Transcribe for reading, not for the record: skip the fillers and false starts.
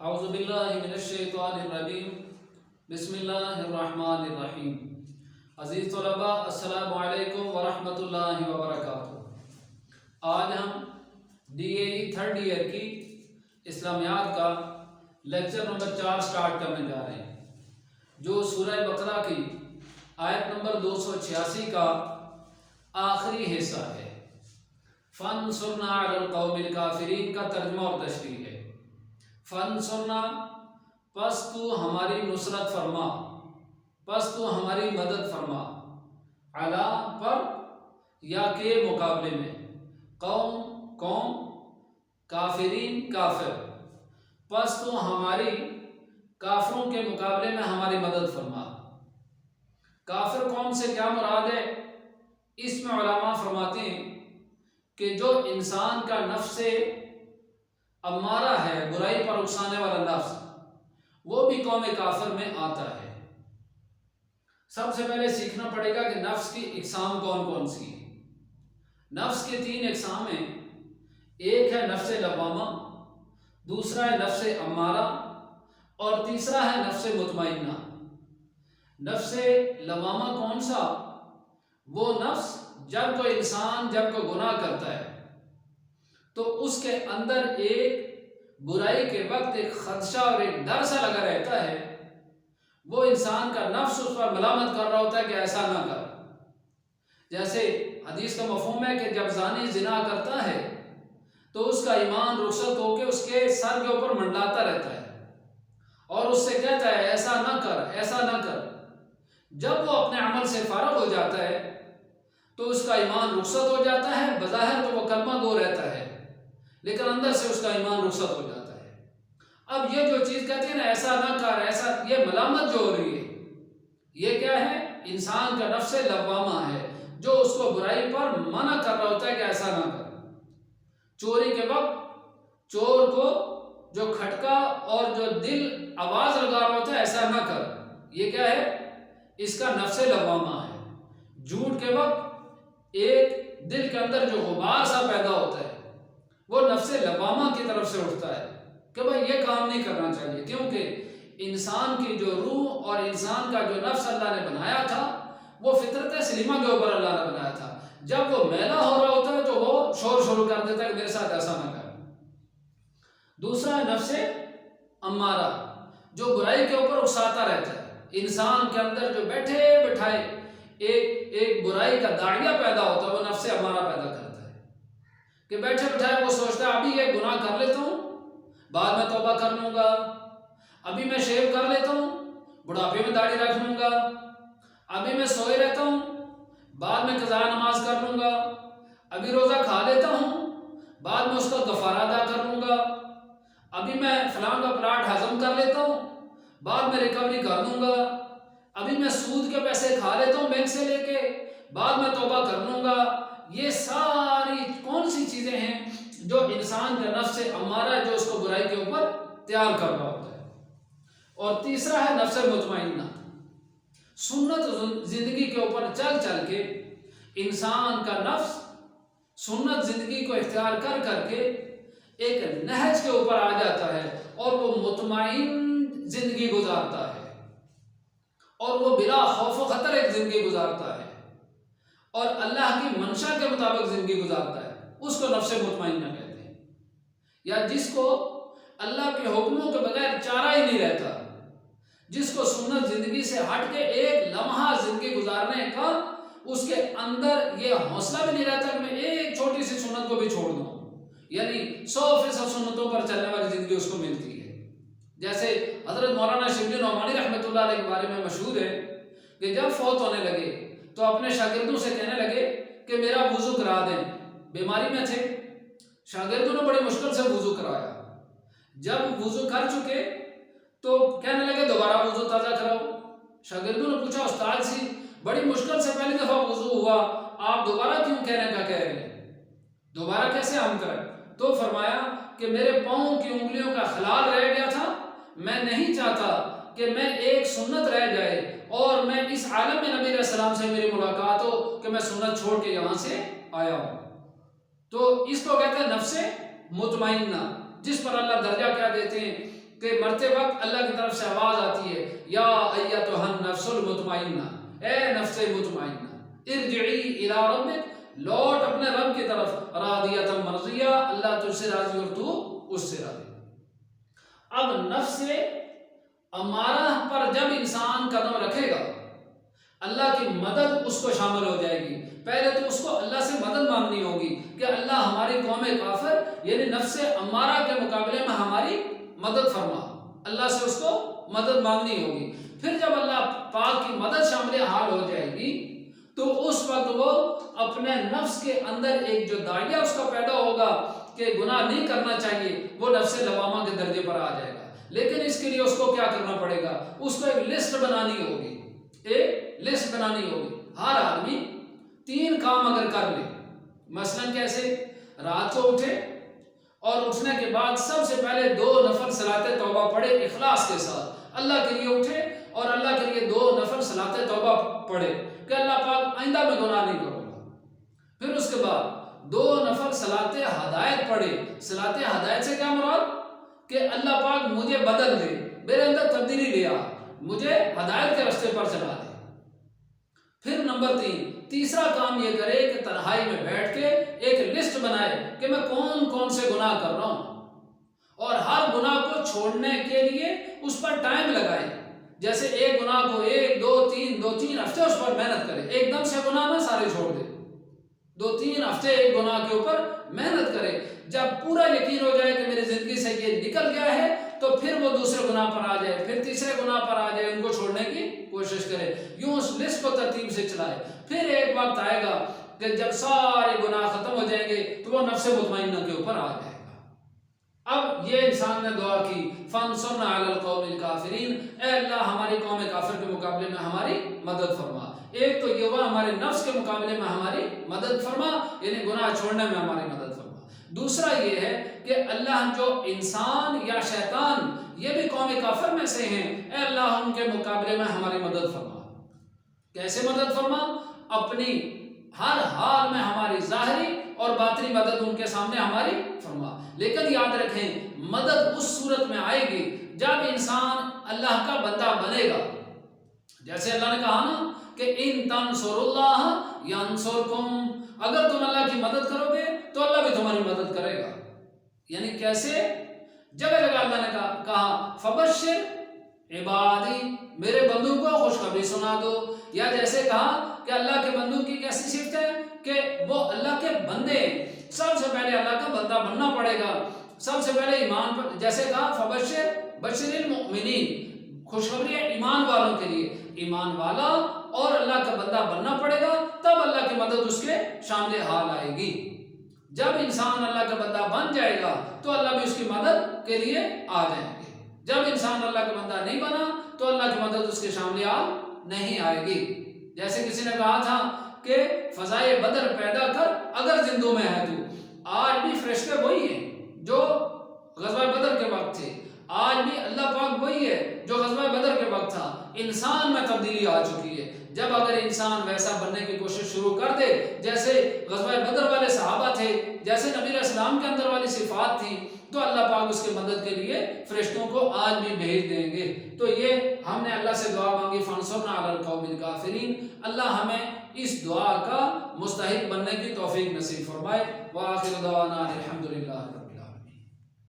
اعوذ باللہ من الشیطان الرجیم بسم اللہ الرحمن الرحیم۔ عزیز طلباء، السلام علیکم ورحمۃ اللہ وبرکاتہ۔ آج ہم DAE تھرڈ ایئر کی اسلامیات کا لیکچر نمبر 4 سٹارٹ کرنے جا رہے ہیں، جو سورہ بقرہ کی آیت نمبر 286 کا آخری حصہ ہے۔ فَانْصُرْنَا عَلَى الْقَوْمِ الْكَافِرِينَ کا ترجمہ اور تشریح ہے۔ فَانْصُرْنَا پس تو ہماری نصرت فرما، پس تو ہماری مدد فرما، عَلَى پر یا کے مقابلے میں، قوم کافرین کافر، پس تو ہماری کافروں کے مقابلے میں ہماری مدد فرما۔ کافر قوم سے کیا مراد ہے؟ اس میں علماء فرماتے ہیں کہ جو انسان کا نفس امارہ ہے، برائی پر اکسانے والا نفس، وہ بھی قوم کافر میں آتا ہے۔ سب سے پہلے سیکھنا پڑے گا کہ نفس کی اقسام کون کون سی ہیں۔ نفس کے 3 اقسام ہیں، ایک ہے نفس لوامہ، دوسرا ہے نفس امارہ، اور تیسرا ہے نفس مطمئنہ۔ نفس لوامہ کون سا؟ وہ نفس جب کوئی انسان کوئی گناہ کرتا ہے تو اس کے اندر ایک برائی کے وقت ایک خدشہ اور ایک ڈر سا لگا رہتا ہے، وہ انسان کا نفس اس پر ملامت کر رہا ہوتا ہے کہ ایسا نہ کر۔ جیسے حدیث کا مفہوم ہے کہ جب زانی زنا کرتا ہے تو اس کا ایمان رخصت ہو کے اس کے سر کے اوپر منڈلاتا رہتا ہے اور اس سے کہتا ہے ایسا نہ کر، ایسا نہ کر۔ جب وہ اپنے عمل سے فارغ ہو جاتا ہے تو اس کا ایمان رخصت ہو جاتا ہے، بظاہر تو وہ کلمہ گو رہتا ہے لیکن اندر سے اس کا ایمان رخصت ہو جاتا ہے۔ اب یہ جو چیز کہتے ہیں نا ایسا نہ کر، ایسا، یہ ملامت جو ہو رہی ہے، یہ کیا ہے؟ انسان کا نفس لوامہ ہے جو اس کو برائی پر منع کر رہا ہوتا ہے کہ ایسا نہ کر۔ چوری کے وقت چور کو جو کھٹکا اور جو دل آواز لگا رہا ہوتا ہے ایسا نہ کر، یہ کیا ہے؟ اس کا نفس لوامہ ہے۔ جھوٹ کے وقت ایک دل کے اندر جو غبار سا پیدا ہوتا ہے، وہ نفس لوامہ کی طرف سے اٹھتا ہے کہ بھائی یہ کام نہیں کرنا چاہیے، کیونکہ انسان کی جو روح اور انسان کا جو نفس اللہ نے بنایا تھا وہ فطرت سلیمہ کے اوپر اللہ نے بنایا تھا۔ جب وہ میلا ہو رہا ہوتا ہے تو وہ شور شروع کر دیتا ہے کہ میرے ساتھ ایسا نہ کر۔ دوسرا ہے نفس امارہ، جو برائی کے اوپر اکساتا رہتا ہے۔ انسان کے اندر جو بیٹھے بٹھائے ایک برائی کا داعیہ پیدا ہوتا ہے، وہ نفس امارہ پیدا کرتا ہے کہ بیٹھے بٹھائے وہ سوچتا ہے ابھی یہ گناہ کر لیتا ہوں، بعد میں توبہ کر لوں گا، ابھی میں شیو کر لیتا ہوں، بڑھاپے میں داڑھی رکھ لوں گا، ابھی میں سوئے رہتا ہوں، بعد میں قضا نماز کر لوں گا، ابھی روزہ کھا لیتا ہوں، بعد میں اس کا کفارہ ادا کر لوں گا، ابھی میں فلاں کا پلاٹ ہضم کر لیتا ہوں، بعد میں ریکوری کر لوں گا، ابھی میں سود کے پیسے کھا لیتا ہوں بینک سے لے کے، بعد میں توبہ کر لوں گا۔ یہ ساری کون سی چیزیں ہیں جو انسان کا نفس امارہ ہے جو اس کو برائی کے اوپر تیار کر رہا ہوتا ہے۔ اور تیسرا ہے نفس مطمئنہ، سنت زندگی کے اوپر چل چل کے انسان کا نفس سنت زندگی کو اختیار کر کر کے ایک نہج کے اوپر آ جاتا ہے اور وہ مطمئن زندگی گزارتا ہے اور وہ بلا خوف و خطر ایک زندگی گزارتا ہے اور اللہ کی منشا کے مطابق زندگی گزارتا ہے، اس کو نفس مطمئنہ کہتے ہیں۔ یا جس کو اللہ کے حکموں کے بغیر چارہ ہی نہیں رہتا، جس کو سنت زندگی سے ہٹ کے ایک لمحہ زندگی گزارنے کا اس کے اندر یہ حوصلہ بھی نہیں رہتا کہ میں ایک چھوٹی سی سنت کو بھی چھوڑ دوں، یعنی 100% سنتوں پر چلنے والی زندگی اس کو ملتی ہے۔ جیسے حضرت مولانا شبلی نعمانی رحمۃ اللہ علیہ کے بارے میں مشہور ہے کہ جب فوت ہونے لگے تو اپنے شاگردوں سے کہنے لگے کہ میرا وضو کرا دیں، بیماری میں تھے، شاگردوں نے بڑی مشکل سے وضو کرایا۔ جب وضو کر چکے تو کہنے لگے دوبارہ وضو تازہ کراؤ۔ شاگردوں نے پوچھا استاد جی بڑی مشکل سے پہلی دفعہ وضو ہوا، آپ دوبارہ کیوں کہنے کا کہہ رہے ہیں؟ دوبارہ کیسے ہم کریں؟ تو فرمایا کہ میرے پاؤں کی انگلیوں کا خلال رہ گیا تھا، میں نہیں چاہتا کہ میں ایک سنت رہ جائے اور میں اس عالم میں نبی علیہ السلام سے میری ملاقات ہو کہ میں سنت چھوڑ کے یہاں سے آیا ہوں۔ تو اس کو کہتے ہیں نفس مطمئنہ۔ جس پر اللہ درجہ کیا دیتے ہیں کہ مرتے وقت اللہ کی طرف سے آواز آتی ہے یا ایتھا النفس المطمئنہ، اے نفس مطمئنہ ارجعی الی ربک، لوٹ اپنے رب کی طرف، راضیۃ مرضیہ، اللہ تجھ سے راضی اور تو اس سے راضی۔ اب نفس امارہ پر جب انسان قدم رکھے گا اللہ کی مدد اس کو شامل ہو جائے گی۔ پہلے تو اس کو اللہ سے مدد مانگنی ہوگی کہ اللہ ہماری قوم کافر یعنی نفس امارہ کے مقابلے میں ہماری مدد فرما، اللہ سے اس کو مدد مانگنی ہوگی۔ پھر جب اللہ پاک کی مدد شامل حال ہو جائے گی تو اس وقت وہ اپنے نفس کے اندر ایک جو داعیہ اس کا پیدا ہوگا کہ گناہ نہیں کرنا چاہیے، وہ نفس لوامہ کے درجے پر آ جائے گا۔ لیکن اس کے لیے اس کو کیا کرنا پڑے گا؟ اس کو ایک لسٹ بنانی ہوگی، ایک لسٹ بنانی ہوگی۔ ہر آدمی 3 کام اگر کر لے، مثلا کیسے؟ رات کو اٹھے اور اٹھنے کے بعد سب سے پہلے 2 نفل صلاۃ توبہ پڑھے اخلاص کے ساتھ، اللہ کے لیے اٹھے اور اللہ کے لیے 2 نفل صلاۃ توبہ پڑھے کہ اللہ پاک آئندہ میں گناہ نہیں کروں گا۔ پھر اس کے بعد 2 نفل صلاۃ ہدایت پڑھے۔ صلاۃ ہدایت سے کیا مراد؟ کہ اللہ پاک مجھے بدل دے، میرے اندر تبدیلی لے آ، مجھے ہدایت کے راستے پر چلا دے۔ پھر نمبر 3 تیسرا کام یہ کرے کہ تنہائی میں بیٹھ کے ایک لسٹ بنائے کہ میں کون کون سے گناہ کر رہا ہوں، اور ہر گناہ کو چھوڑنے کے لیے اس پر ٹائم لگائے۔ جیسے ایک گناہ کو 1 2 3 2-3 ہفتے اس پر محنت کرے، ایک دم سے گناہ نہ سارے چھوڑ دے، 2-3 ہفتے ایک گناہ کے اوپر محنت کرے۔ جب پورا یقین ہو جائے کہ میری زندگی سے یہ نکل گیا ہے تو پھر وہ دوسرے گناہ پر آ جائے، پھر تیسرے گناہ پر آ جائے، ان کو چھوڑنے کی کوشش کرے، یوں اس لسٹ کو ترتیب سے چلائے۔ پھر ایک وقت آئے گا کہ جب سارے گناہ ختم ہو جائیں گے تو وہ نفس مطمئنہ کے اوپر آ جائے گا۔ اب یہ انسان نے دعا کی فانصرنا علی القوم الکافرین، اے اللہ ہماری قوم کافر کے مقابلے میں ہماری مدد فرما۔ ایک تو یہ ہوا ہمارے نفس کے مقابلے میں ہماری مدد فرما، یعنی گناہ چھوڑنے میں ہماری مدد فرما۔ دوسرا یہ ہے کہ اللہ جو انسان یا شیطان یہ بھی قوم کافر میں سے ہیں، اے اللہ ان کے مقابلے میں ہماری مدد فرما۔ کیسے مدد فرما؟ اپنی ہر حال میں ہماری ظاہری اور باطنی مدد ان کے سامنے ہماری فرما۔ لیکن یاد رکھیں مدد اس صورت میں آئے گی جب انسان اللہ کا بندہ بنے گا۔ جیسے اللہ نے کہا نا کہ ان تنصروا اللہ ینصرکم، اگر تم اللہ کی مدد کرو گے تو اللہ بھی تمہاری مدد کرے گا۔ یعنی کیسے؟ جگہ جگہ اللہ نے کہا فبشر عبادی، میرے بندوں کو خوشخبری سنا دو، یا جیسے کہا کہ اللہ کے بندوں کی کیسی صفت ہے کہ وہ اللہ کے بندے، سب سے پہلے اللہ کا بندہ بننا پڑے گا، سب سے پہلے ایمان پر، جیسے کہا بشر المؤمنین، خوشخبری ہے ایمان والوں کے لیے، ایمان والا اور اللہ کا بندہ بننا پڑے گا، تب اللہ کی مدد اس کے شامل حال آئے گی۔ جب انسان اللہ کا بندہ بن جائے گا تو اللہ بھی اس کی مدد کے لیے آ جائیں گے۔ جب انسان اللہ کا بندہ نہیں بنا تو اللہ کی مدد اس کے شامل حال نہیں آئے گی۔ جیسے کسی نے کہا تھا کہ فضائے بدر پیدا کر اگر زندوں میں ہے تو، آج بھی فرشتے وہی ہیں جو غزوہ بدر کے وقت تھے، آج بھی اللہ پاک وہی ہے جو غزوہ بدر کے وقت تھا۔ انسان میں تبدیلی آ چکی ہے۔ جب اگر انسان ویسا بننے کی کوشش شروع کر دے جیسے غزوہ بدر والے صحابہ تھے، جیسے نبی علیہ السلام کے اندر والی صفات تھی، تو اللہ پاک اس کی مدد کے لیے فرشتوں کو آج بھی بھیج دیں گے۔ تو یہ ہم نے اللہ سے دعا مانگی فانصرنا علی القوم الکافرین، اللہ ہمیں اس دعا کا مستحق بننے کی توفیق نصیب فرمائے۔ وآخر دعوانا الحمدللہ۔